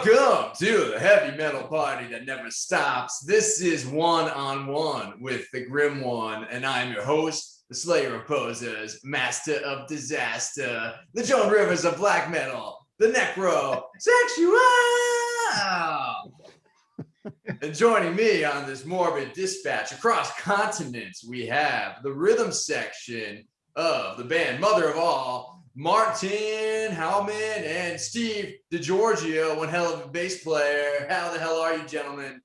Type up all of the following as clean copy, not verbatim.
Welcome to the heavy metal party that never stops. This is one-on-one with the Grim One, and I'm your host, the Slayer of Posers, Master of Disaster, the Joan Rivers of black metal, the Necrosexual. And joining me on this morbid dispatch across continents, we have the rhythm section of the band Mother of All, Martin Haumann and Steve Giorgio, one hell of a bass player. How the hell are you, gentlemen?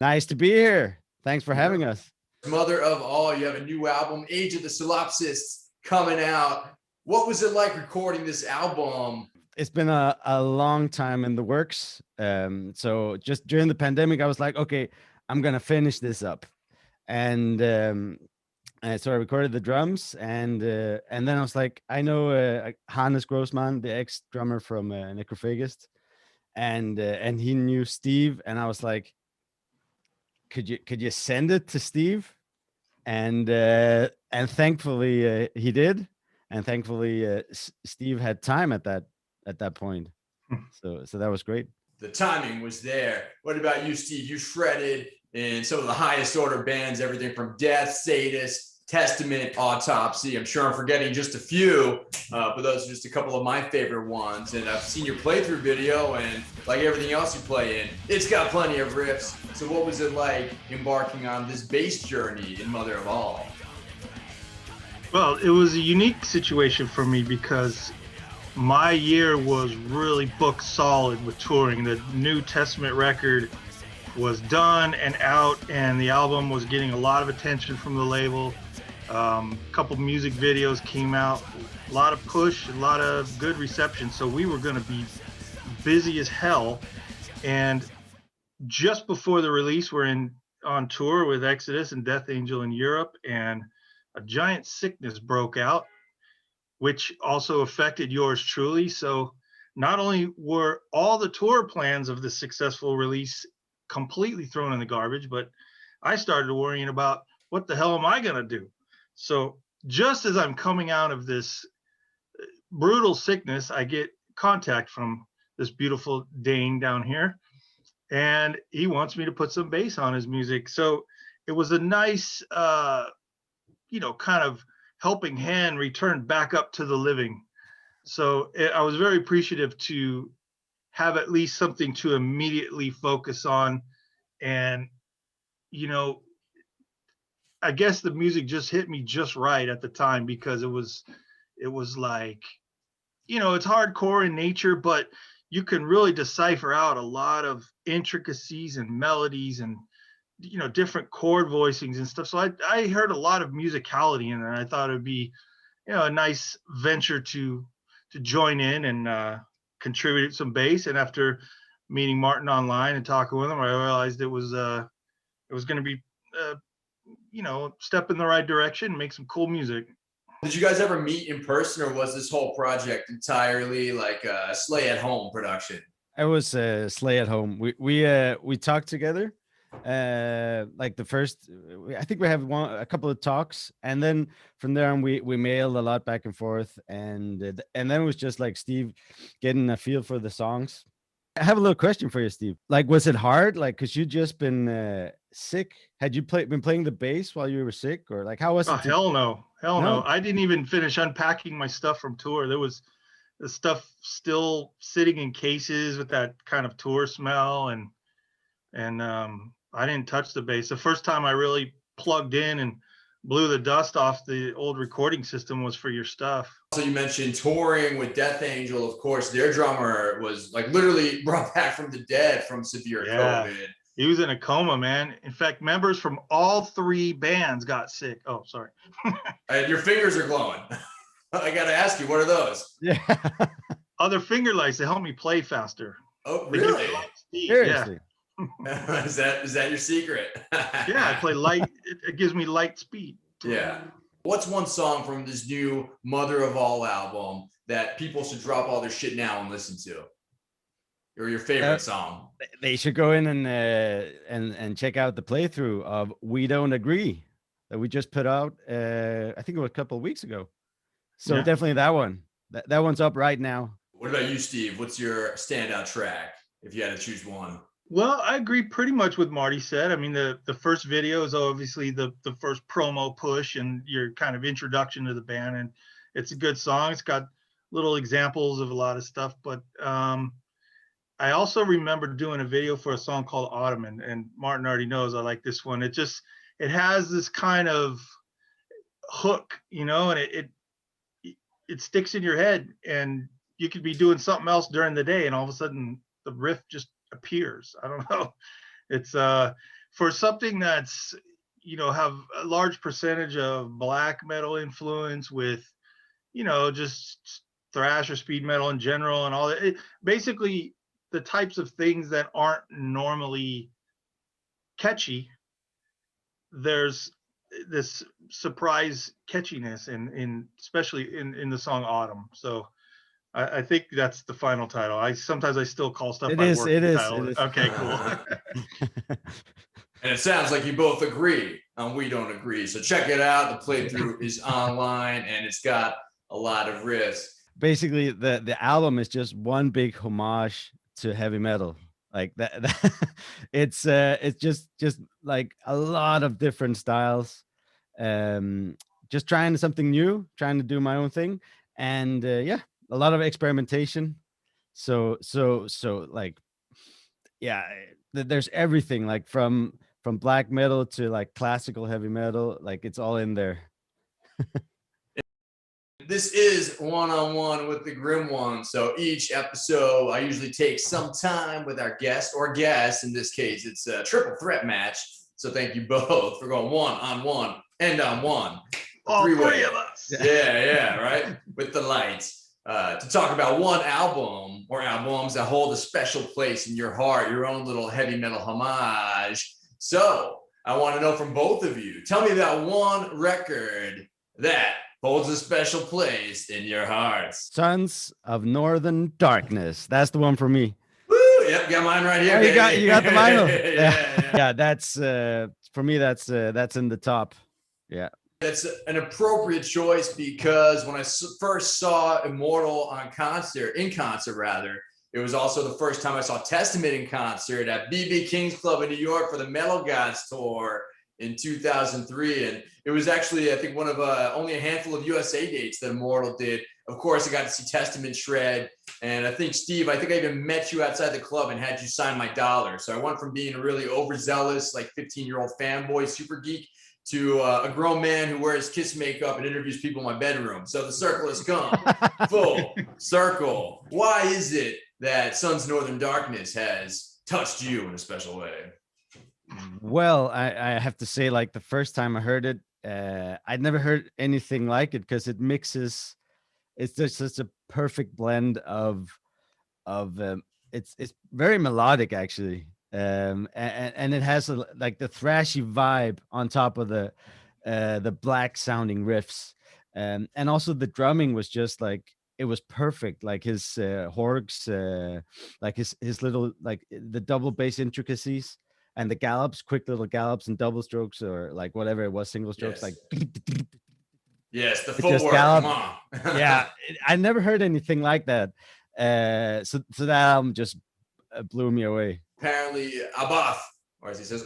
Nice to be here. Thanks for having us. Mother of All, you have a new album, Age of the Solipsists, coming out. What was it like recording this album? It's been a long time in the works. So just during the pandemic, I was like, okay, I'm going to finish this up. And so I recorded the drums, and then I was like, I know Hannes Grossman, the ex-drummer from Necrosexual, and he knew Steve, and I was like, could you send it to Steve? And thankfully he did, and thankfully Steve had time at that point, so that was great. The timing was there. What about you, Steve? You shredded in some of the highest order bands, everything from Death, Sadist, Testament, Autopsy. I'm sure I'm forgetting just a few, but those are just a couple of my favorite ones. And I've seen your playthrough video, and like everything else you play in, it's got plenty of riffs. So what was it like embarking on this bass journey in Mother of All? Well, it was a unique situation for me because my year was really booked solid with touring. The new Testament record was done and out, and the album was getting a lot of attention from the label. A couple music videos came out, a lot of push, a lot of good reception. So we were going to be busy as hell. And just before the release, we're on tour with Exodus and Death Angel in Europe, and a giant sickness broke out, which also affected yours truly. So not only were all the tour plans of the successful release completely thrown in the garbage, but I started worrying about what the hell am I going to do? So just as I'm coming out of this brutal sickness, I get contact from this beautiful Dane down here, and he wants me to put some bass on his music. So it was a nice, kind of helping hand returned back up to the living. So I was very appreciative to have at least something to immediately focus on. And, I guess the music just hit me just right at the time, because it was like, it's hardcore in nature, but you can really decipher out a lot of intricacies and melodies and, different chord voicings and stuff. So I heard a lot of musicality in there. I thought it would be, a nice venture to join in and contribute some bass. And after meeting Martin online and talking with him, I realized it was going to be, step in the right direction, make some cool music. Did you guys ever meet in person, or was this whole project entirely like a Slay at Home production? It was Slay at Home. We talked together. Like the first, I think we have a couple of talks, and then from there on we mailed a lot back and forth, and then it was just like Steve getting a feel for the songs. I have a little question for you, Steve. Like, was it hard? Like, cause you just been sick. Had you been playing the bass while you were sick, or like how was it? Oh, hell no. I didn't even finish unpacking my stuff from tour. There was the stuff still sitting in cases with that kind of tour smell, and I didn't touch the bass. The first time I really plugged in and blew the dust off the old recording system was for your stuff. So you mentioned touring with Death Angel. Of course, their drummer was like literally brought back from the dead from severe COVID. He was in a coma, man. In fact, members from all three bands got sick. Oh, sorry. And your fingers are glowing. I got to ask you, what are those? Yeah. Other finger lights. They help me play faster. Oh, really? Seriously? Yeah. Is that your secret? Yeah, I play light. It gives me light speed. Yeah. What's one song from this new Mother of All album that people should drop all their shit now and listen to? Or your favorite song? They should go in and check out the playthrough of We Don't Agree that we just put out. I think it was a couple of weeks ago. So definitely that one. That one's up right now. What about you, Steve? What's your standout track? if you had to choose one? Well, I agree pretty much with Marty said. I mean, the first video is obviously the first promo push and your kind of introduction to the band, and it's a good song. It's got little examples of a lot of stuff, but I also remember doing a video for a song called Autumn, and Martin already knows I like this one. It has this kind of hook, you know, and it sticks in your head, and you could be doing something else during the day, and all of a sudden the riff just appears. I don't know. It's for something that's, you know, have a large percentage of black metal influence with, you know, just thrash or speed metal in general and all that. Basically the types of things that aren't normally catchy. There's this surprise catchiness in especially in the song Autumn. So I think that's the final title. Sometimes I still call stuff It by is. work It is. title. It is. Okay, cool. And it sounds like you both agree, and we don't agree. So check it out. The playthrough is online, and it's got a lot of riffs. Basically, the album is just one big homage to heavy metal. Like that it's just like a lot of different styles. Just trying something new, trying to do my own thing, and yeah, a lot of experimentation. So like, yeah, there's everything, like from black metal to like classical heavy metal, like it's all in there. This is one-on-one with the Grim One. So each episode, I usually take some time with our guest or guest. In this case, it's a triple threat match. So thank you both for going one-on-one and on one. All three Three-way. of us. Yeah, right? With the lights. To talk about one album or albums that hold a special place in your heart, your own little heavy metal homage. So I want to know from both of you, tell me about one record that holds a special place in your hearts. Sons of Northern Darkness. That's the one for me. Woo! Yep, got mine right here. Oh, you got the vinyl. yeah. Yeah, that's for me. That's in the top. Yeah. That's an appropriate choice because when I first saw Immortal in concert, it was also the first time I saw Testament in concert at BB King's Club in New York for the Metal Gods tour in 2003. And it was actually, I think, one of only a handful of USA dates that Immortal did. Of course, I got to see Testament shred. And I think, Steve, I even met you outside the club and had you sign my dollar. So I went from being a really overzealous, like 15-year-old fanboy, super geek, to a grown man who wears Kiss makeup and interviews people in my bedroom. So the circle has come full circle. Why is it that Sons of Northern Darkness has touched you in a special way? Well, I have to say, like the first time I heard it, I'd never heard anything like it because it mixes. It's just such a perfect blend of it's very melodic actually. And it has like the thrashy vibe on top of the black sounding riffs, and also the drumming was just like, it was perfect, like his horgs, like his little, like the double bass intricacies and the gallops, quick little gallops and double strokes, or like whatever it was, single strokes, Yes. like Yes, the it just footwork. gallop. Come on. Yeah, I never heard anything like that. So that album just blew me away. Apparently, Abath, or as he says,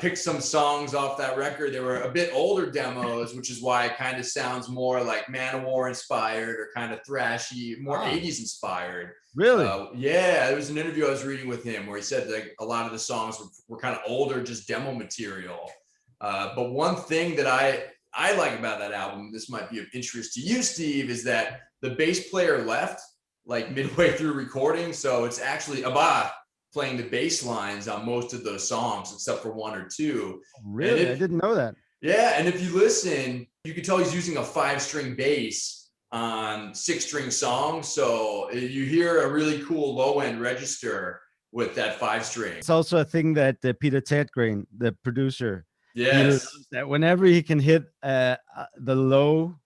picked some songs off that record. They were a bit older demos, which is why it kind of sounds more like Manowar inspired or kind of thrashy, more 80s inspired. Really? Yeah, there was an interview I was reading with him where he said that a lot of the songs were kind of older, just demo material. But one thing that I like about that album, this might be of interest to you, Steve, is that the bass player left like midway through recording. So it's actually Abath playing the bass lines on most of those songs, except for one or two. Really? I didn't know that. Yeah, and if you listen, you can tell he's using a 5-string bass on 6-string songs. So you hear a really cool low-end register with that 5-string. It's also a thing that Peter Tedgren, the producer, Yes, that whenever he can hit the low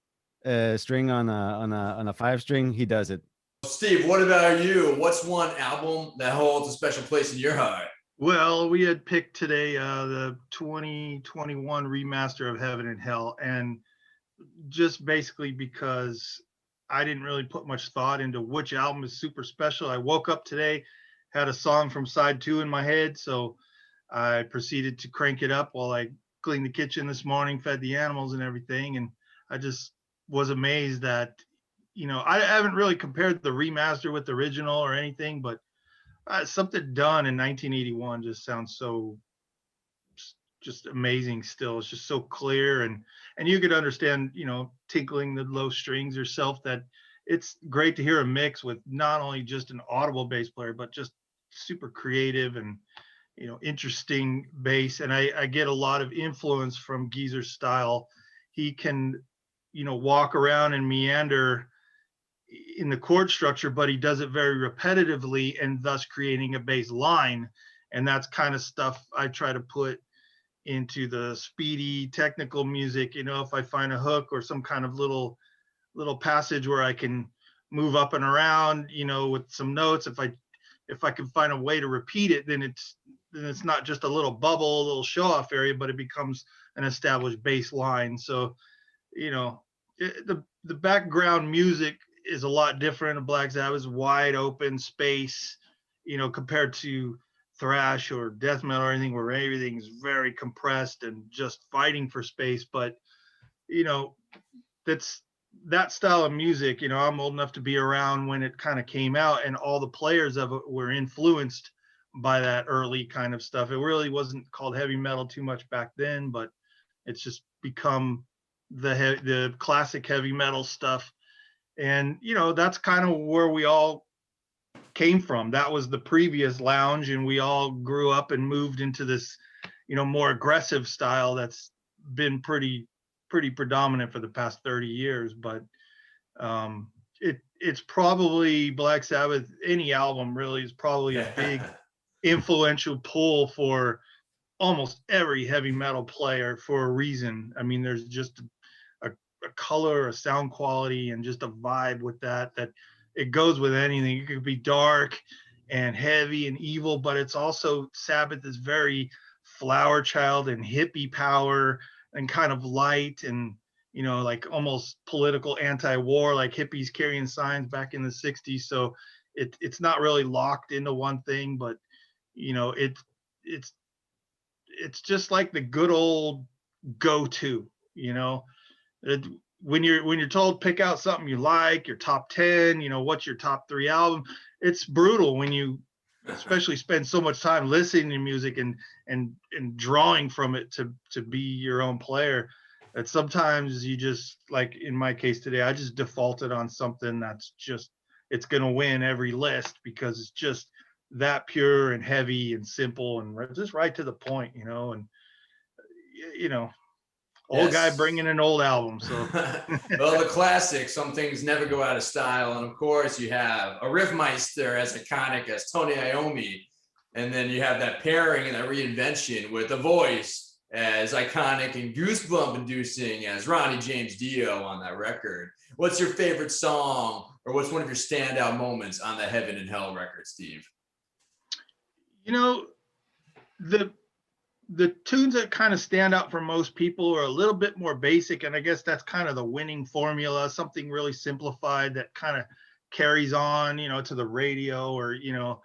string on a 5-string, he does it. Steve, what about you? What's one album that holds a special place in your heart? Well, we had picked today the 2021 remaster of Heaven and Hell, and just basically because I didn't really put much thought into which album is super special. I woke up today, had a song from side 2 in my head, so I proceeded to crank it up while I cleaned the kitchen this morning, fed the animals and everything. And I just was amazed that, you know, I haven't really compared the remaster with the original or anything, but something done in 1981 just sounds so just amazing still. It's just so clear, and you could understand, you know, tinkling the low strings yourself, that it's great to hear a mix with not only just an audible bass player, but just super creative and, you know, interesting bass. And I get a lot of influence from Geezer's style. He can, you know, walk around and meander in the chord structure, but he does it very repetitively and thus creating a bass line. And that's kind of stuff I try to put into the speedy technical music. You know, if I find a hook or some kind of little passage where I can move up and around, you know, with some notes, if I can find a way to repeat it, then it's not just a little bubble, a little show off area, but it becomes an established bass line. So, you know, the background music is a lot different. A Black Sabbath's wide open space, you know, compared to thrash or death metal or anything where everything's very compressed and just fighting for space. But, you know, that style of music, you know, I'm old enough to be around when it kind of came out, and all the players of it were influenced by that early kind of stuff. It really wasn't called heavy metal too much back then, but it's just become the classic heavy metal stuff. And, you know, that's kind of where we all came from. That was the previous lounge, and we all grew up and moved into this, you know, more aggressive style that's been pretty predominant for the past 30 years. But it's probably Black Sabbath, any album really is probably a big influential pull for almost every heavy metal player for a reason. I mean, there's just a color, a sound quality, and just a vibe with that it goes with anything. It could be dark and heavy and evil, but it's also, Sabbath is very flower child and hippie power and kind of light and, you know, like almost political anti-war, like hippies carrying signs back in the 60s. So it's not really locked into one thing, but, you know, it's just like the good old go-to, you know. When you're told pick out something you like, your top 10, you know, what's your top 3 album, it's brutal when you especially spend so much time listening to music and drawing from it to be your own player, that sometimes you just, like in my case today, I just defaulted on something that's just, it's going to win every list because it's just that pure and heavy and simple and just right to the point, you know. And, you know, old guy bringing an old album. So well, the classic, some things never go out of style. And of course you have a Riffmeister as iconic as Tony Iommi. And then you have that pairing and that reinvention with a voice as iconic and goosebump inducing as Ronnie James Dio on that record. What's your favorite song, or what's one of your standout moments on the Heaven and Hell record, Steve? You know, the tunes that kind of stand out for most people are a little bit more basic, and I guess that's kind of the winning formula, something really simplified that kind of carries on, you know, to the radio, or, you know,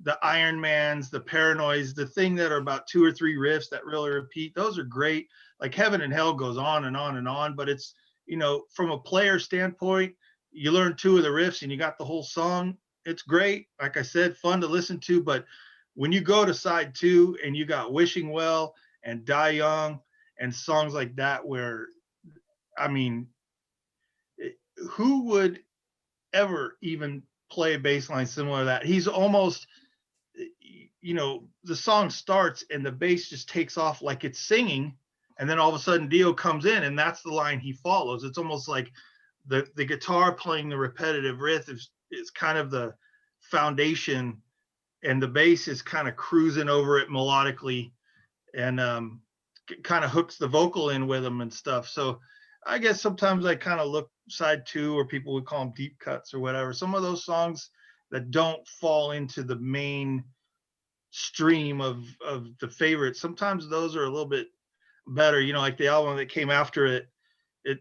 the Iron Mans, the Paranoids, the thing that are about 2 or 3 riffs that really repeat. Those are great. Like Heaven and Hell goes on and on and on, but it's, you know, from a player standpoint, you learn 2 of the riffs and you got the whole song. It's great. Like I said, fun to listen to, but when you go to side 2 and you got Wishing Well and Die Young and songs like that, where, I mean, who would ever even play a bass line similar to that? He's almost, you know, the song starts and the bass just takes off like it's singing, and then all of a sudden Dio comes in and that's the line he follows. It's almost like the guitar playing the repetitive riff is kind of the foundation, and the bass is kind of cruising over it melodically, and kind of hooks the vocal in with them and stuff. So I guess sometimes I kind of look side 2, or people would call them deep cuts or whatever. Some of those songs that don't fall into the main stream of the favorites, sometimes those are a little bit better, you know, like the album that came after it,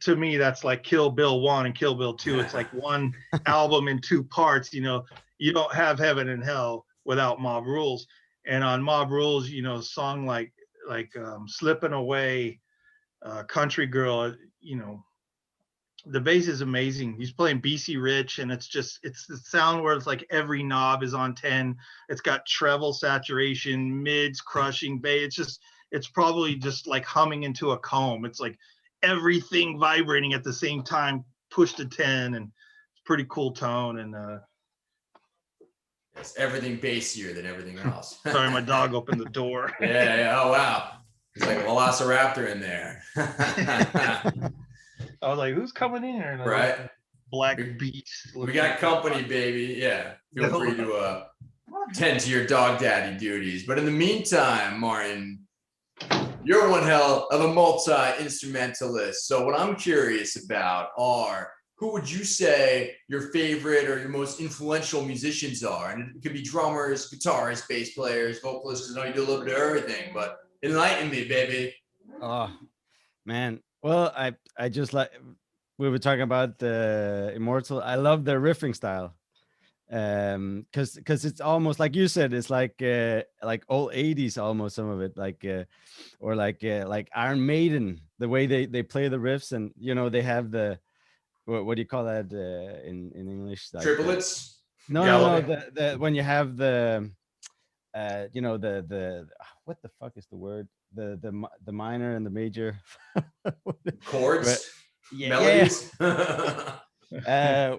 to me, that's like Kill Bill 1 and Kill Bill 2. It's like one album in 2 parts, you know. You don't have Heaven and Hell without Mob Rules. And on Mob Rules, you know, a song like Slipping Away, Country Girl, you know, the bass is amazing. He's playing BC Rich, and it's the sound where it's like every knob is on 10. It's got treble saturation, mids crushing bass. It's probably just like humming into a comb. It's like everything vibrating at the same time, pushed to 10, and it's pretty cool tone. And it's everything bassier than everything else. sorry, my dog opened the door. Yeah. Oh wow, it's like a velociraptor in there. I was like, who's coming in here? Right. Black beast. We got company, baby. Yeah. Feel free to tend to your dog daddy duties. But in the meantime, Martin, you're one hell of a multi-instrumentalist. So what I'm curious about are, who would you say your favorite or your most influential musicians are? And it could be drummers, guitarists, bass players, vocalists. I know you do a little bit of everything, but enlighten me, baby. Oh, man. Well, I just like, we were talking about the Immortal. I love their riffing style. Because it's almost like you said, it's like old 80s almost, some of it, or like Iron Maiden, the way they play the riffs, and you know, they have the what do you call that in English? Like, Triplets? No, the when you have the you know, the what the fuck is the word? The minor and the major Chords? Melodies. Yeah.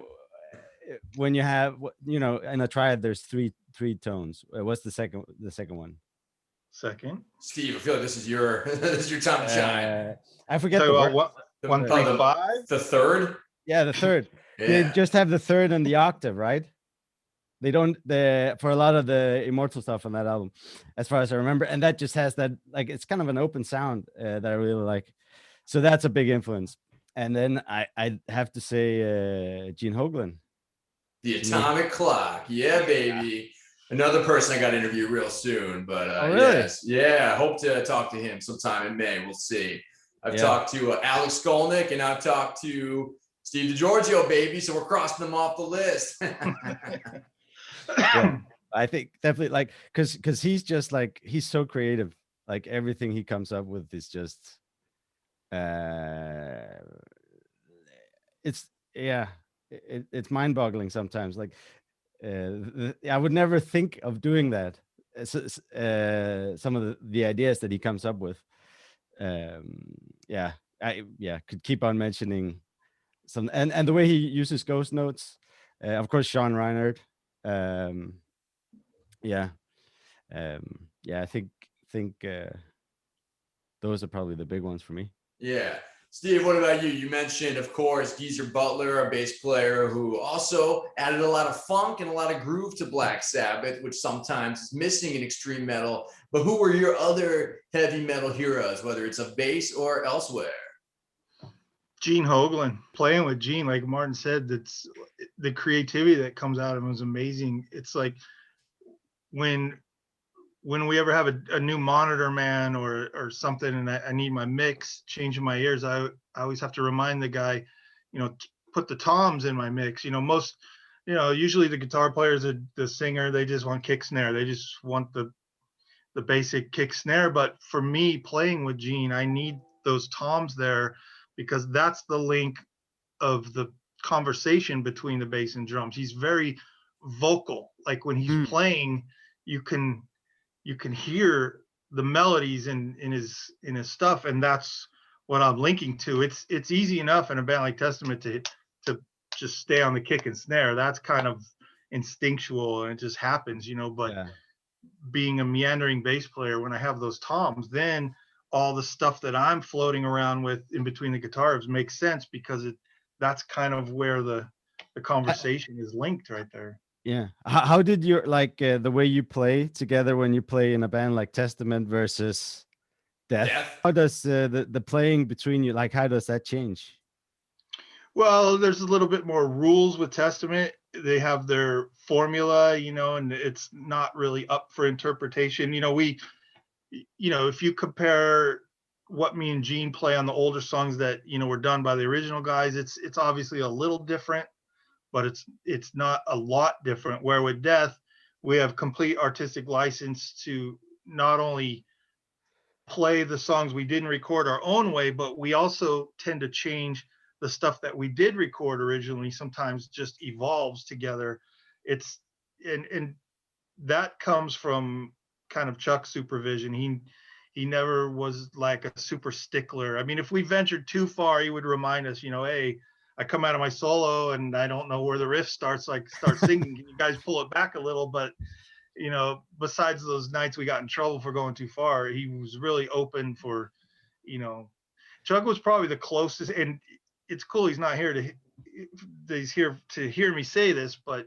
When you have, you know, in a triad, there's three tones. What's the second one? Second. Steve, I feel like this is your time to shine. I forget So, the word. what, 1, 3, 5. The third. Yeah, the third. Yeah. They just have the third and the octave, right? They don't, for a lot of the Immortal stuff on that album, as far as I remember, and that just has that, like, it's kind of an open sound that I really like. So that's a big influence. And then I have to say Gene Hoglan. The Atomic Clock. Yeah, baby. Another person I got to interview real soon, but really? Yes. Yeah, I hope to talk to him sometime in May. We'll see. I've talked to Alex Skolnick, and I've talked to Steve Giorgio, baby. So we're crossing them off the list. Yeah, I think definitely, like, because he's just like, he's so creative. Like, everything he comes up with is just it's mind-boggling sometimes. Like, I would never think of doing that. Some of the ideas that he comes up with. I could keep on mentioning some, and the way he uses ghost notes. Of course, Sean Reinhardt. I think those are probably the big ones for me. Yeah. Steve, what about you? You mentioned, of course, Geezer Butler, a bass player who also added a lot of funk and a lot of groove to Black Sabbath, which sometimes is missing in extreme metal. But who were your other heavy metal heroes, whether it's a bass or elsewhere? Gene Hoglan. Playing with Gene, like Martin said, that's the creativity that comes out of him is amazing. It's like when we ever have a new monitor man or something, and I need my mix, changing my ears, I always have to remind the guy, you know, put the toms in my mix. You know, usually the guitar players, the singer, they just want kick snare. They just want the basic kick snare. But for me, playing with Gene, I need those toms there, because that's the link of the conversation between the bass and drums. He's very vocal. Like when he's playing, you can hear the melodies in his stuff, and that's what I'm linking to. It's easy enough in a band like Testament to just stay on the kick and snare. That's kind of instinctual and it just happens, you know. But being a meandering bass player, when I have those toms, then all the stuff that I'm floating around with in between the guitars makes sense, because that's kind of where the conversation is linked right there. Yeah. How did your, like, the way you play together when you play in a band like Testament versus Death? How does the playing between you, like, how does that change? Well, there's a little bit more rules with Testament. They have their formula, you know, and it's not really up for interpretation. You know, if you compare what me and Gene play on the older songs that, you know, were done by the original guys, it's obviously a little different, but it's not a lot different. Where with Death, we have complete artistic license to not only play the songs we didn't record our own way, but we also tend to change the stuff that we did record originally, sometimes just evolves together. It's and that comes from kind of Chuck's supervision. He never was like a super stickler. I mean, if we ventured too far, he would remind us, hey, I come out of my solo and I don't know where the riff starts, like start singing. Can you guys pull it back a little? But besides those nights we got in trouble for going too far, he was really open for, Chuck was probably the closest, and it's cool he's not here he's here to hear me say this, but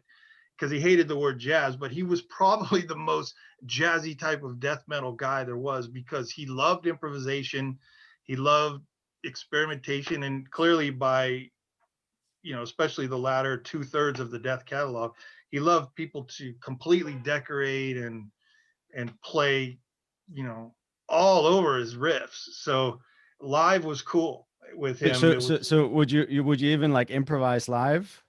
because he hated the word jazz, but he was probably the most jazzy type of death metal guy there was, because he loved improvisation, he loved experimentation, and clearly by, especially the latter 2/3 of the Death catalog, he loved people to completely decorate and play, all over his riffs. So live was cool with him. So would you even like improvise live?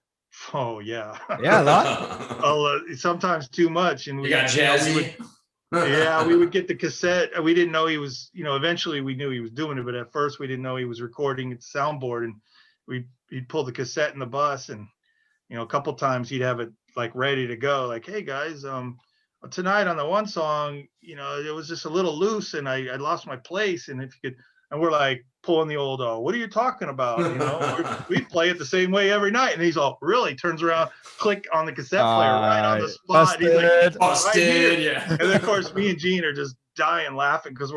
Oh yeah. Yeah, a lot. Sometimes too much. And you got jazzy. We would get the cassette. We didn't know he was, eventually we knew he was doing it, but at first we didn't know he was recording at the soundboard, and he'd pull the cassette in the bus, and a couple times he'd have it like ready to go, like, hey guys, tonight on the one song, it was just a little loose and I lost my place, and if you could, and we're like pulling the old, what are you talking about? We play it the same way every night. And he's all, really? Turns around, click on the cassette player right on the spot. Busted. He's like, busted, yeah. And then of course me and Gene are just dying laughing because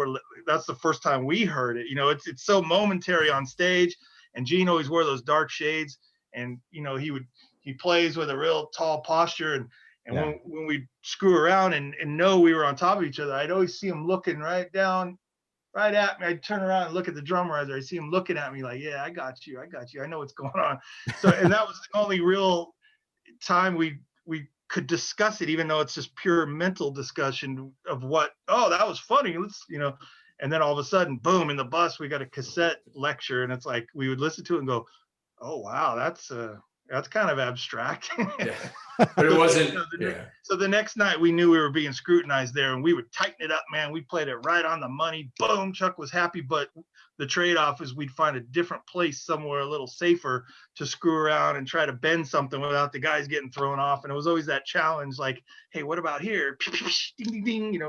that's the first time we heard it. It's so momentary on stage, and Gene always wore those dark shades, and he plays with a real tall posture, and when we screw around and know we were on top of each other, I'd always see him looking right at me. I'd turn around and look at the drummer, as I see him looking at me like, yeah, I got you. I know what's going on. So, and that was the only real time we could discuss it, even though it's just pure mental discussion of what, that was funny. Let's, and then all of a sudden, boom, in the bus, we got a cassette lecture, and it's like, we would listen to it and go, oh, wow, that's kind of abstract. Yeah. But it wasn't. So the next night we knew we were being scrutinized there, and we would tighten it up, man. We played it right on the money. Boom, Chuck was happy. But the trade-off is we'd find a different place somewhere a little safer to screw around and try to bend something without the guys getting thrown off. And it was always that challenge, like, hey, what about here? Ding, ding, ding,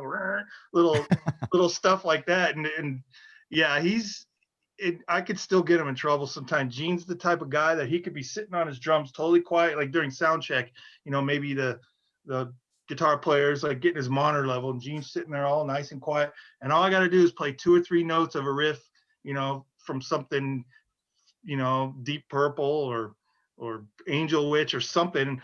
little stuff like that. And yeah, I could still get him in trouble sometimes. Gene's the type of guy that he could be sitting on his drums totally quiet, like during sound check, maybe the guitar player's like getting his monitor level, and Gene's sitting there all nice and quiet. And all I got to do is play 2 or 3 notes of a riff, from something, Deep Purple or Angel Witch or something.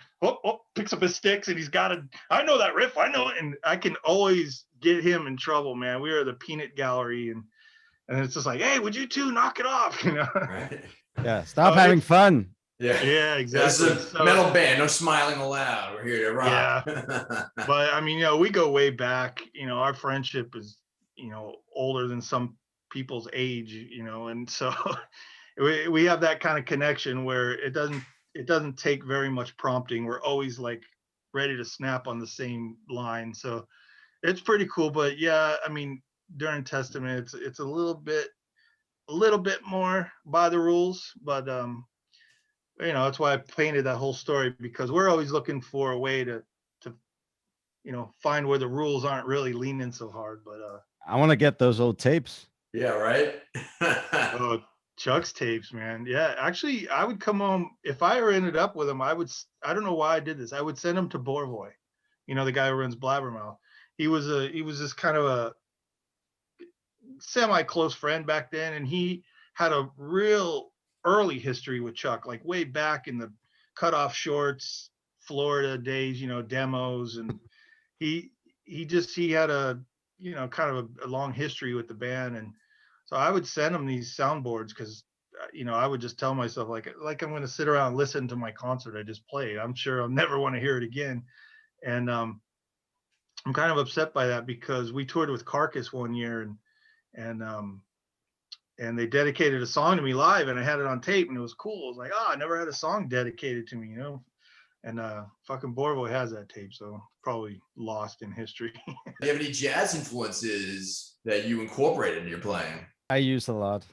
Picks up his sticks, and I know that riff. I know it. And I can always get him in trouble, man. We are the peanut gallery, and it's just like, hey, would you two knock it off? Right. Yeah, stop having fun. Yeah, exactly. This is a metal band. No smiling aloud. We're here to rock. Yeah. But I mean, we go way back. Our friendship is, older than some people's age. And so we have that kind of connection where it doesn't take very much prompting. We're always like ready to snap on the same line. So it's pretty cool. But yeah, I mean, during Testament, it's a little bit more by the rules, but that's why I painted that whole story, because we're always looking for a way to find where the rules aren't really leaning so hard. But I want to get those old tapes. Yeah, right. Chuck's tapes, man. Yeah, actually, I would come home if I ever ended up with him. I don't know why I did this. I would send him to Borvoy, the guy who runs Blabbermouth. He was just kind of a semi-close friend back then, and he had a real early history with Chuck, like way back in the Cutoff Shorts Florida days, demos, and he had a kind of a long history with the band. And so I would send him these soundboards because I would just tell myself like I'm going to sit around and listen to my concert I just played. I'm sure I'll never want to hear it again. And I'm kind of upset by that, because we toured with Carcass one year, and they dedicated a song to me live, and I had it on tape, and it was cool. I was like, I never had a song dedicated to me, And fucking Borvo has that tape, so probably lost in history. Do you have any jazz influences that you incorporate into your playing? I use a lot.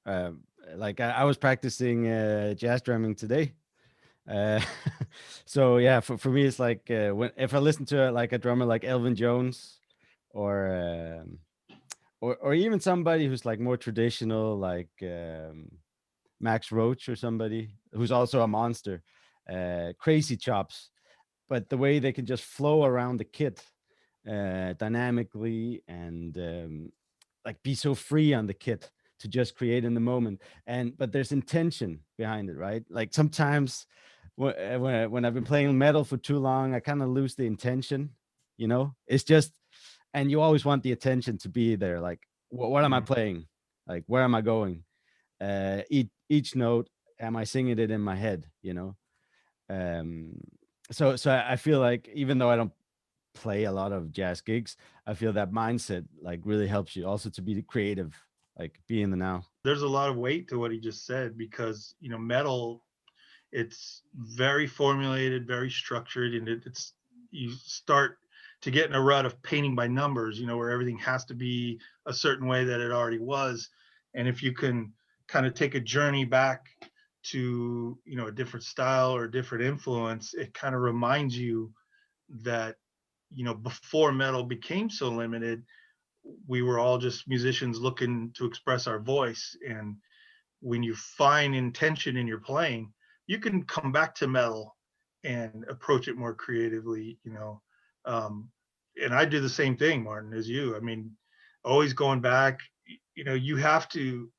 Um, like I was practicing jazz drumming today. Uh, so yeah, for me, it's like when if I listen to like a drummer like Elvin Jones, or or even somebody who's like more traditional, like Max Roach or somebody who's also a monster, crazy chops, but the way they can just flow around the kit dynamically and like be so free on the kit to just create in the moment. And but there's intention behind it, right? Like sometimes when I've been playing metal for too long, I kind of lose the intention, you know. It's just, and you always want the attention to be there, like what am I playing, like where am I going, each note, am I singing it in my head, you know. um so I feel like even though I don't play a lot of jazz gigs, I feel that mindset like really helps you also to be creative, like be in the now. There's a lot of weight to what he just said because, you know, metal, it's very formulated, very structured, and it's you start to get in a rut of painting by numbers, you know, where everything has to be a certain way that it already was. And if you can kind of take a journey back to, you know, a different style or a different influence, it kind of reminds you that, you know, before metal became so limited, we were all just musicians looking to express our voice. And when you find intention in your playing, you can come back to metal and approach it more creatively, you know. And I do the same thing, Martin, as you. I mean, always going back, you know, you have to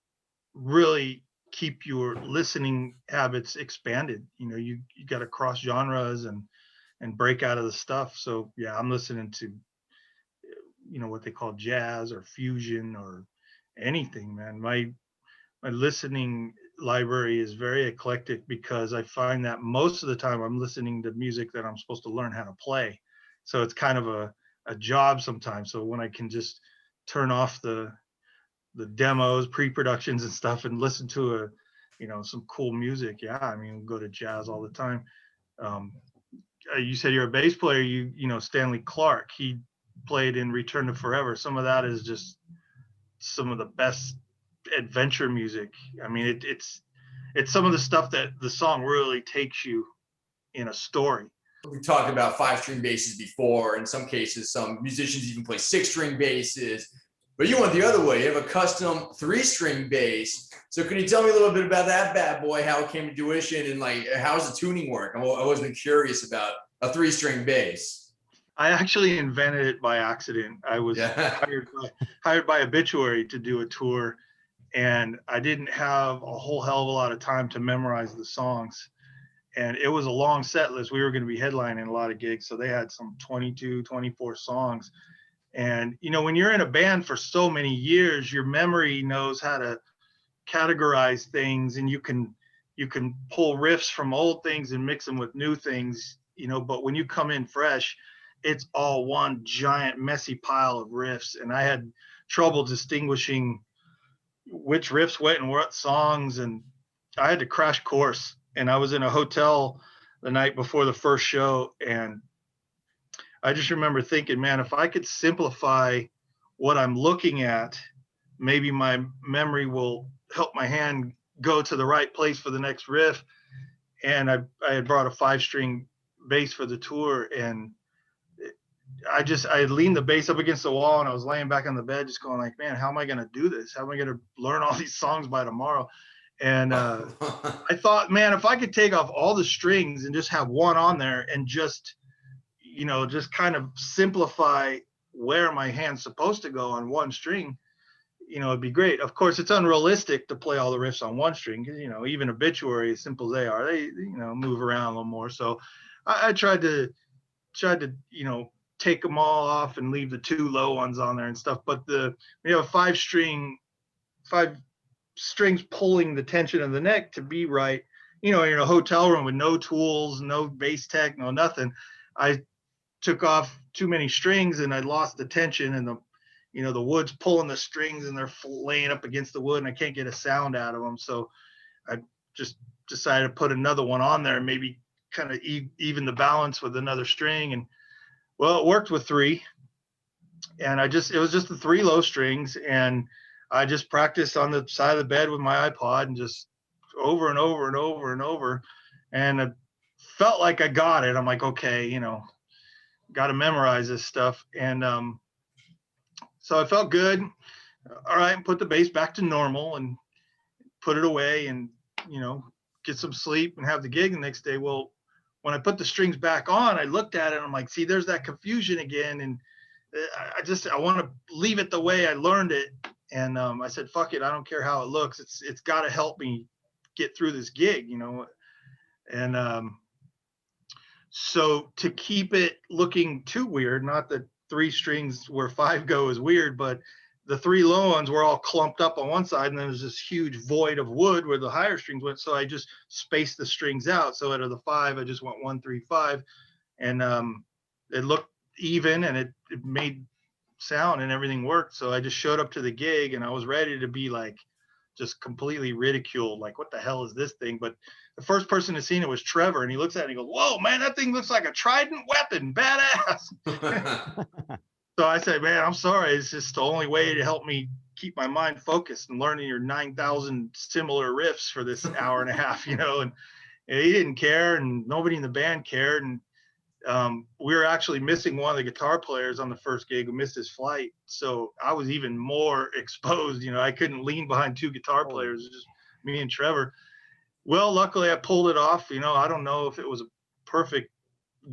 really keep your listening habits expanded. You know, you got to cross genres and break out of the stuff. So yeah, I'm listening to, you know, what they call jazz or fusion or anything, man. My listening library is very eclectic because I find that most of the time I'm listening to music that I'm supposed to learn how to play. So it's kind of a job sometimes. So when I can just turn off the demos, pre-productions and stuff and listen to a, you know, some cool music. Yeah, I mean, we'll go to jazz all the time. Um, you said you're a bass player. You know, Stanley Clarke, he played in Return to Forever. Some of that is just some of the best adventure music. I mean, it's some of the stuff that the song really takes you in a story. We talked about 5-string basses before. In some cases, some musicians even play 6-string basses. But you went the other way. You have a custom 3-string bass. So can you tell me a little bit about that bad boy, how it came to fruition, and like how's the tuning work? I've always been curious about a 3-string bass. I actually invented it by accident. I was hired by Obituary to do a tour, and I didn't have a whole hell of a lot of time to memorize the songs. And it was a long set list. We were going to be headlining a lot of gigs, so they had some 22, 24 songs. And, you know, when you're in a band for so many years, your memory knows how to categorize things, and you can pull riffs from old things and mix them with new things, you know. But when you come in fresh, it's all one giant messy pile of riffs. And I had trouble distinguishing which riffs went in what songs. And I had to crash course. And I was in a hotel the night before the first show, and I just remember thinking, man, if I could simplify what I'm looking at, maybe my memory will help my hand go to the right place for the next riff. And I had brought a 5-string bass for the tour, and I had leaned the bass up against the wall, and I was laying back on the bed just going like, man, how am I going to do this? How am I going to learn all these songs by tomorrow? And I thought, man, if I could take off all the strings and just have one on there and just, you know, just kind of simplify where my hand's supposed to go on one string, you know, it'd be great. Of course, it's unrealistic to play all the riffs on one string because, you know, even Obituary, as simple as they are, they, you know, move around a little more. So I tried to, you know, take them all off and leave the 2 low ones on there and stuff. But we have a 5 strings pulling the tension of the neck to be right. You know, in a hotel room with no tools, no bass tech, no nothing. I took off too many strings and I lost the tension, and the wood's pulling the strings and they're laying up against the wood and I can't get a sound out of them. So I just decided to put another one on there and maybe kind of even the balance with another string. And well, it worked with 3. And it was just the 3 low strings. And I just practiced on the side of the bed with my iPod and just over and over and over and over. And it felt like I got it. I'm like, okay, got to memorize this stuff. And so I felt good. All right, put the bass back to normal and put it away and, get some sleep and have the gig the next day. Well, when I put the strings back on, I looked at it and I'm like, see, there's that confusion again. And I want to leave it the way I learned it. And I said, fuck it. I don't care how it looks. It's got to help me get through this gig, And so to keep it looking too weird, not that 3 strings where 5 go is weird, but the 3 low ones were all clumped up on one side, and then there's this huge void of wood where the higher strings went. So I just spaced the strings out. So out of the 5, I just went 1, 3, 5, and it looked even, and it made sound, and everything worked. So I just showed up to the gig, and I was ready to be like just completely ridiculed, like, what the hell is this thing? But the first person to seen it was Trevor, and he looks at it and he goes, whoa, man, that thing looks like a trident weapon, badass. So I said, man, I'm sorry. It's just the only way to help me keep my mind focused and learning your 9,000 similar riffs for this hour and a half, and he didn't care, and nobody in the band cared. And we were actually missing one of the guitar players on the first gig who missed his flight. So I was even more exposed. I couldn't lean behind 2 guitar players, just me and Trevor. Well, luckily I pulled it off. I don't know if it was a perfect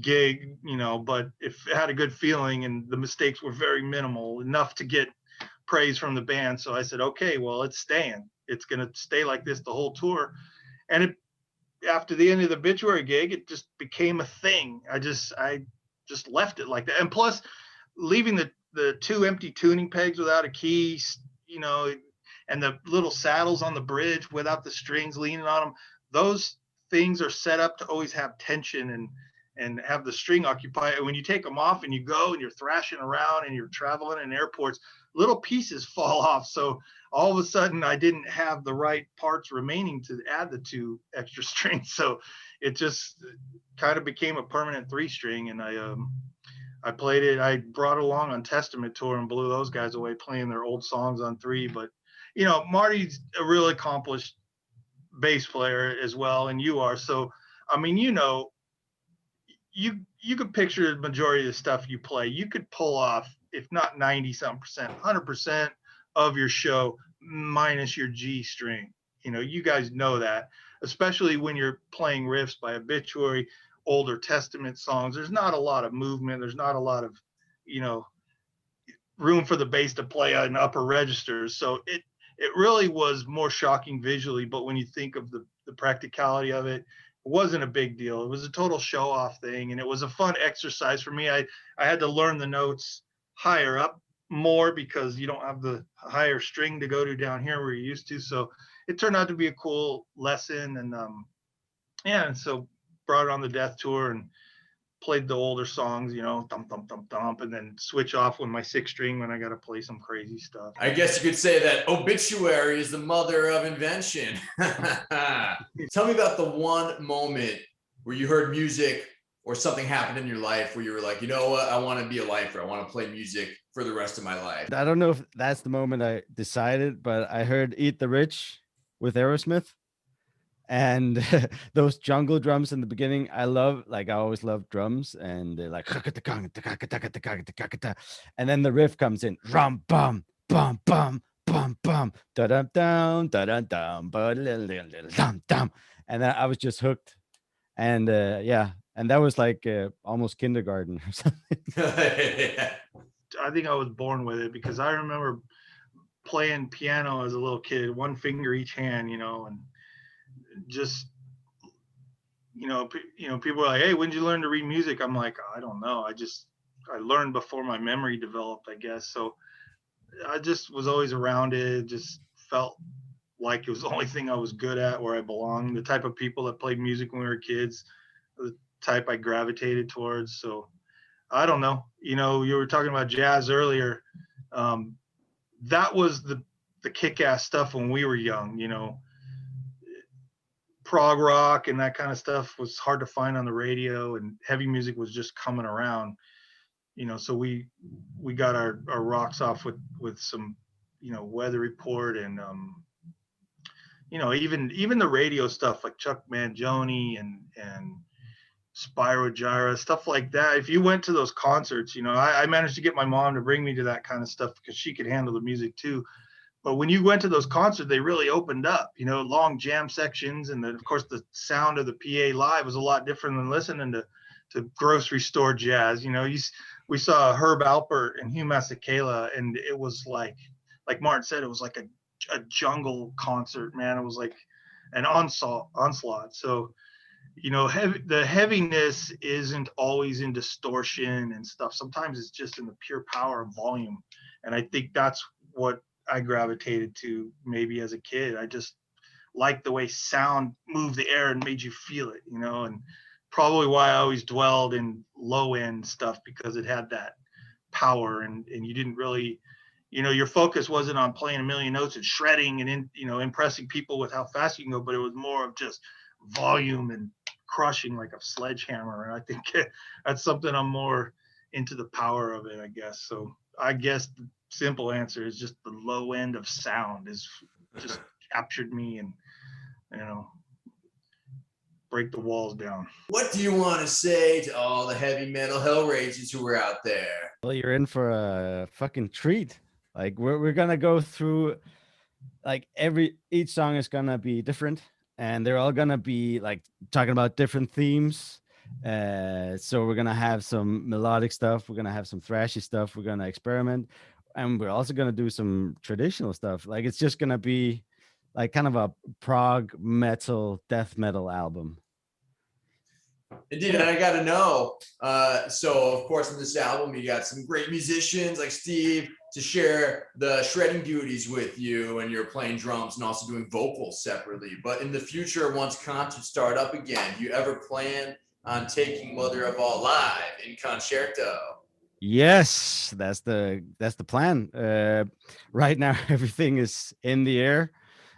gig, but if it had a good feeling, and the mistakes were very minimal, enough to get praise from the band. So I said, okay, well, it's staying. It's going to stay like this the whole tour. And after the end of the Obituary gig, it just became a thing. I just left it like that. And plus, leaving the 2 empty tuning pegs without a key, and the little saddles on the bridge without the strings leaning on them, those things are set up to always have tension and have the string occupy. And when you take them off and you go and you're thrashing around and you're traveling in airports, little pieces fall off. So all of a sudden I didn't have the right parts remaining to add the 2 extra strings. So it just kind of became a permanent 3 string. And I played it. I brought it along on Testament tour and blew those guys away playing their old songs on 3. But, Marty's a really accomplished bass player as well. And you are. So, I mean, you could picture the majority of the stuff you play. You could pull off, if not 90-something%, 100% of your show minus your G string. You guys know that, especially when you're playing riffs by Obituary, older Testament songs. There's not a lot of movement. There's not a lot of, room for the bass to play on upper registers. So it really was more shocking visually. But when you think of the practicality of it, it wasn't a big deal. It was a total show off thing. And it was a fun exercise for me. I had to learn the notes higher up more because you don't have the higher string to go to down here where you used to. So it turned out to be a cool lesson. And and so brought it on the Death tour and played the older songs, thump, thump, thump, thump, and then switch off with my 6 string when I got to play some crazy stuff. I guess you could say that Obituary is the mother of invention. Tell me about the one moment where you heard music or something happened in your life where you were like, you know what, I want to be a lifer. I want to play music for the rest of my life. I don't know if that's the moment I decided, but I heard Eat the Rich with Aerosmith. And those jungle drums in the beginning, I always loved drums, and they're like, and then the riff comes in, rum bum bum bum bum bum da dum dum da dum dum dum dum, and then I was just hooked, and and that was like almost kindergarten or something. I think I was born with it because I remember playing piano as a little kid, 1 finger each hand, and just people are like, hey, when did you learn to read music? I'm like, I don't know, I learned before my memory developed, I guess. So I just was always around it. Just felt like it was the only thing I was good at, where I belonged. The type of people that played music when we were kids, the type I gravitated towards. So I don't know, you were talking about jazz earlier. That was the kick-ass stuff when we were young. prog rock and that kind of stuff was hard to find on the radio, and heavy music was just coming around, you know. So we got our rocks off with some, you know, Weather Report and you know, even the radio stuff like Chuck Mangione and Spyro Gyra, stuff like that. If you went to those concerts, you know, I managed to get my mom to bring me to that kind of stuff because she could handle the music too. But when you went to those concerts, they really opened up, you know, long jam sections. And then, of course, the sound of the PA live was a lot different than listening to grocery store jazz. You know, we saw Herb Alpert and Hugh Masekela, and it was like Martin said, it was like a jungle concert, man. It was like an onslaught. So, you know, the heaviness isn't always in distortion and stuff. Sometimes it's just in the pure power of volume. And I think that's what I gravitated to maybe as a kid. I just liked the way sound moved the air and made you feel it, you know, and probably why I always dwelled in low end stuff, because it had that power, and you didn't really, you know, your focus wasn't on playing a million notes and shredding and you know, impressing people with how fast you can go, but it was more of just volume and crushing like a sledgehammer. And I think that's something I'm more into, the power of it, I guess. So I guess the simple answer is just the low end of sound is just captured me, and, you know, break the walls down. What do you want to say to all the heavy metal hell ragers who are out there? Well, you're in for a fucking treat. Like we're gonna go through, like each song is gonna be different, and they're all gonna be like talking about different themes. So we're gonna have some melodic stuff, we're gonna have some thrashy stuff, we're gonna experiment, and we're also gonna do some traditional stuff. Like it's just gonna be like kind of a prog metal, death metal album. Indeed, and I got to know. So, of course, in this album, you got some great musicians like Steve to share the shredding duties with you, and you're playing drums and also doing vocals separately. But in the future, once concerts start up again, do you ever plan on taking Mother of All live in concerto? Yes, that's the plan. Right now, everything is in the air.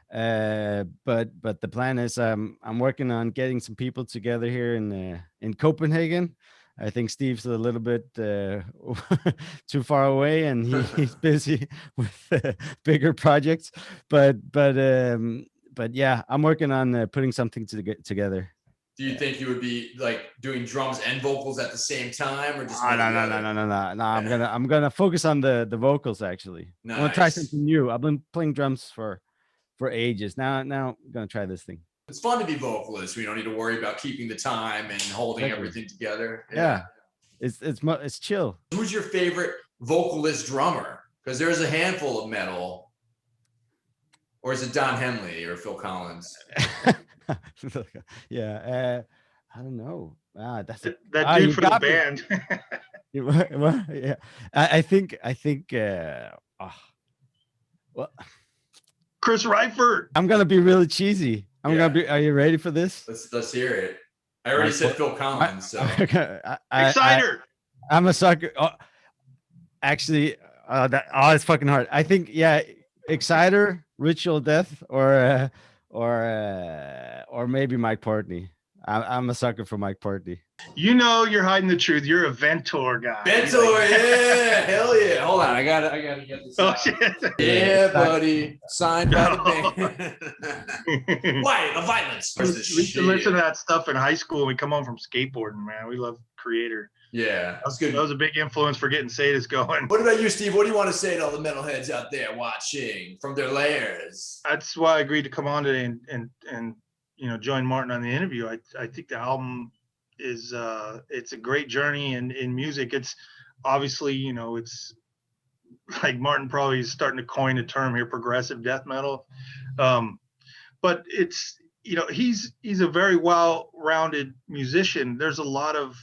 But the plan is I'm working on getting some people together here in Copenhagen. I think Steve's a little bit too far away, and he's busy with bigger projects. But yeah, I'm working on putting something together. Do you think you would be like doing drums and vocals at the same time, or just No. I'm gonna focus on the vocals actually. Nice. I want to try something new. I've been playing drums for ages. Now I'm gonna try this thing. It's fun to be vocalist. We don't need to worry about keeping the time and holding everything together. Yeah. It's chill. Who's your favorite vocalist drummer? Because there's a handful of metal. Or is it Don Henley or Phil Collins? Yeah, I don't know. That's that dude for the band. Well, yeah, I think. Well, Chris Reifert. I'm gonna be really cheesy. Are you ready for this? Let's hear it. I already said Phil Collins. So Exciter. I'm a sucker. Oh, actually, it's fucking hard. I think Exciter, Ritual Death, or maybe Mike Portney. I'm a sucker for Mike Portney. You know, you're hiding the truth. You're a Ventor guy. Ventor, yeah, hell yeah. Hold on, I gotta get this. Oh out. shit. Yeah, buddy. Signed by the band. Why the violence? We used to listen to that stuff in high school when we come home from skateboarding, man. We love Creator. Yeah, that's good. That was a big influence for getting Sadist going. What about you, Steve? What do you want to say to all the metalheads out there watching from their lairs? That's why I agreed to come on today and you know, join Martin on the interview. I think the album is it's a great journey in music. It's obviously, you know, it's like Martin probably is starting to coin a term here, progressive death metal. But it's, you know, he's a very well-rounded musician. There's a lot of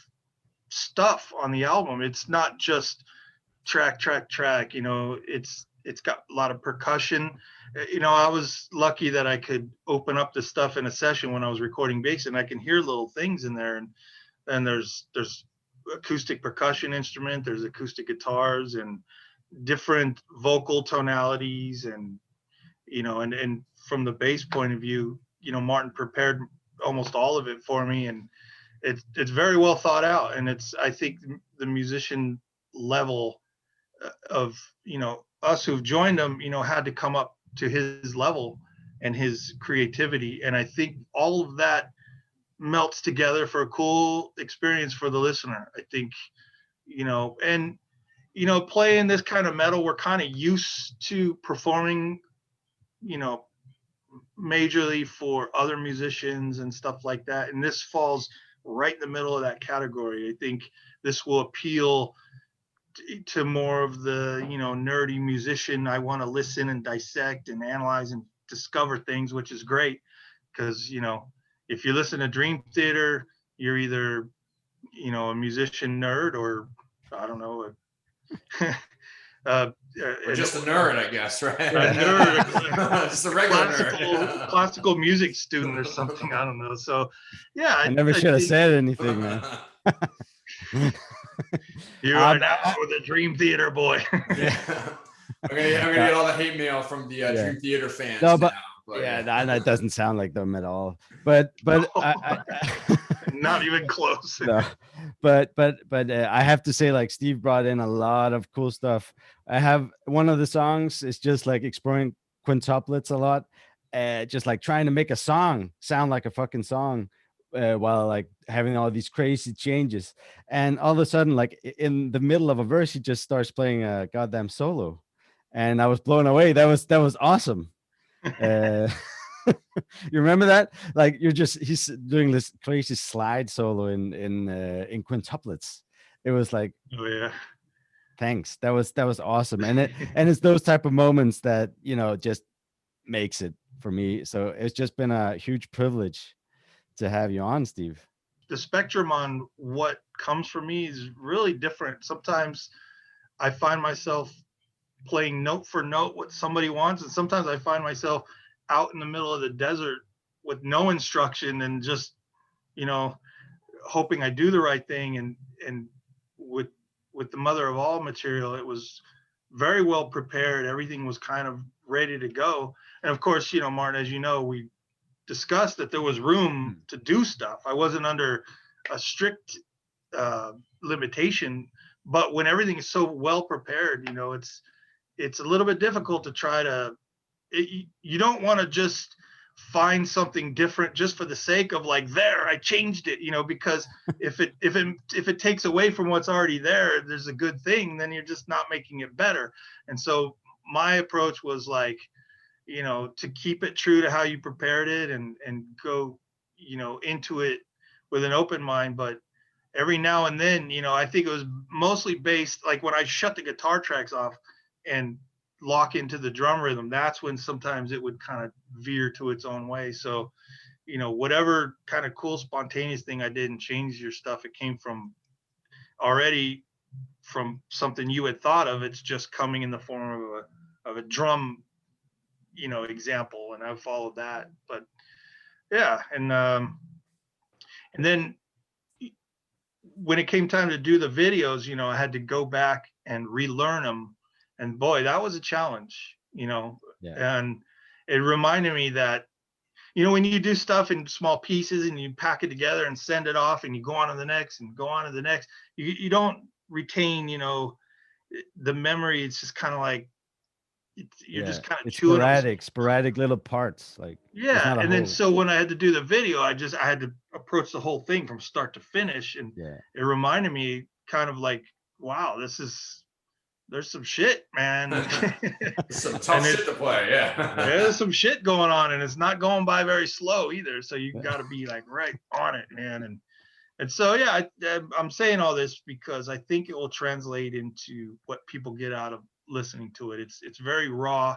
stuff on the album. It's not just track, you know, it's got a lot of percussion. You know, I was lucky that I could open up the stuff in a session when I was recording bass, and I can hear little things in there. And there's acoustic percussion instrument, there's acoustic guitars and different vocal tonalities, and, you know, and from the bass point of view, Martin prepared almost all of it for me, and it's very well thought out, and I think the musician level of us who've joined him had to come up to his level and his creativity, and I think all of that melts together for a cool experience for the listener. I think and playing this kind of metal, we're kind of used to performing majorly for other musicians and stuff like that, and this falls right in the middle of that category. I think this will appeal to more of the nerdy musician. I want to listen and dissect and analyze and discover things, which is great, because if you listen to Dream Theater, you're either a musician nerd, or I don't know, or just a nerd, I guess, right? A nerd, just a regular nerd. classical music student or something. I don't know. So, yeah, I never should have said anything, man. You are now the Dream Theater boy. Yeah. I'm gonna get all the hate mail from the Dream Theater fans. No, but yeah, that doesn't sound like them at all. But no, not even close. No, but I have to say, like, Steve brought in a lot of cool stuff. I have one of the songs is just like exploring quintuplets a lot, just like trying to make a song sound like a fucking song. While like having all these crazy changes, and all of a sudden, like in the middle of a verse, he just starts playing a goddamn solo, and I was blown away. That was awesome. You remember that? Like he's doing this crazy slide solo in quintuplets. It was like, oh yeah, thanks. That was awesome, and it's those type of moments that just makes it for me. So it's just been a huge privilege to have you on, Steve. The spectrum on what comes for me is really different. Sometimes I find myself playing note for note what somebody wants, and sometimes I find myself out in the middle of the desert with no instruction and just hoping I do the right thing. And with the Mother of All material, it was very well prepared. Everything was kind of ready to go. And of course, Martin, as you know, we discussed that there was room to do stuff. I wasn't under a strict limitation, but when everything is so well prepared, it's a little bit difficult to try to. You don't want to just find something different just for the sake of like, there, I changed it, because if it takes away from what's already there's a good thing, then you're just not making it better. And so my approach was like, to keep it true to how you prepared it and go, into it with an open mind. But every now and then, I think it was mostly based, like when I shut the guitar tracks off and lock into the drum rhythm, that's when sometimes it would kind of veer to its own way. So, whatever kind of cool spontaneous thing I did and change your stuff, it came from something you had thought of. It's just coming in the form of a drum example, and I've followed that. But yeah, and then when it came time to do the videos, I had to go back and relearn them, and boy, that was a challenge. And it reminded me that when you do stuff in small pieces and you pack it together and send it off and you go on to the next and go on to the next, you don't retain the memory. It's just kind of like you're just kind of chewing sporadic little parts, like, yeah. And then so when I had to do the video, I had to approach the whole thing from start to finish, and it reminded me kind of like, wow, there's some shit, man. Some tough shit to play. There's some shit going on, and it's not going by very slow either, so you got to be like right on it, man. And so I'm saying all this because I think it will translate into what people get out of listening to it. It's very raw.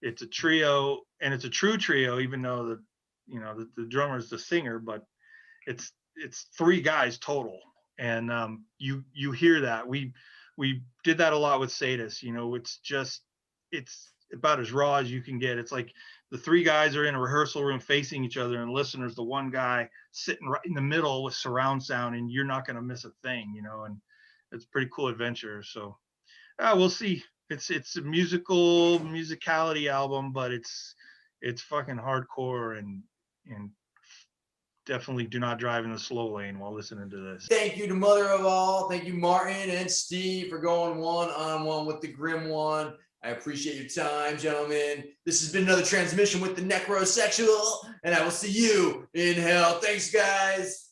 It's a trio, and it's a true trio, even though the drummer is the singer, but it's three guys total. And you hear that. We did that a lot with Sadus. It's about as raw as you can get. It's like the three guys are in a rehearsal room facing each other, and the listener's the one guy sitting right in the middle with surround sound, and you're not going to miss a thing, and it's a pretty cool adventure. So we'll see. It's a musicality album, but it's fucking hardcore, and and definitely do not drive in the slow lane while listening to this. Thank you to Mother of All. Thank you, Martin and Steve, for going one-on-one with the Grim One. I appreciate your time, gentlemen. This has been another transmission with the Necrosexual, and I will see you in hell. Thanks, guys.